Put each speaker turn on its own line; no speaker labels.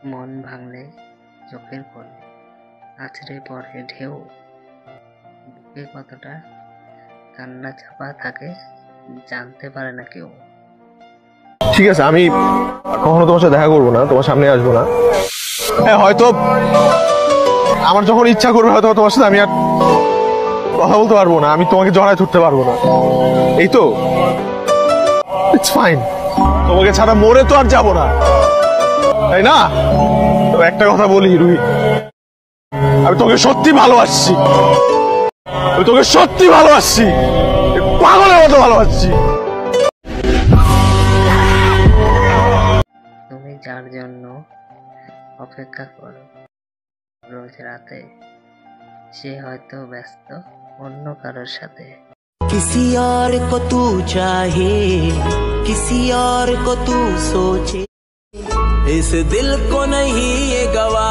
মন ভাঙলে চোখের কোণে আছড়ে পড়ে ঢেউ, বুকে কতটা কান্না চাপা থাকে জানতে পারে না কেউ।
ঠিক আছে, আমি কখনো তোমার সাথে দেখা করবো না, তোমার সামনে আসবো না। হ্যাঁ, হয়তো আমার যখন ইচ্ছা করবে হয়তো তোমার সাথে আমি আর কথা বলতে পারবো না, আমি তোমাকে জড়ায় ধরতে পারবো না, এই তো। ইটস ফাইন, তোমাকে ছাড়া মরে তো আর যাবো না, তাই না? তো একটা কথা বলি রুহি, আমি তোকে সত্যি ভালোবাসছি, আমি তোকে সত্যি ভালোবাসছি, পাগলের মতো ভালোবাসছি।
তুমি যার জন্য অপেক্ষা করো রোজ রাতে, সে হয়তো ব্যস্ত অন্য কারোর সাথে।
किसी और को तू चाहे, किसी और को तू सोचे, इस दिल को नहीं ये गवा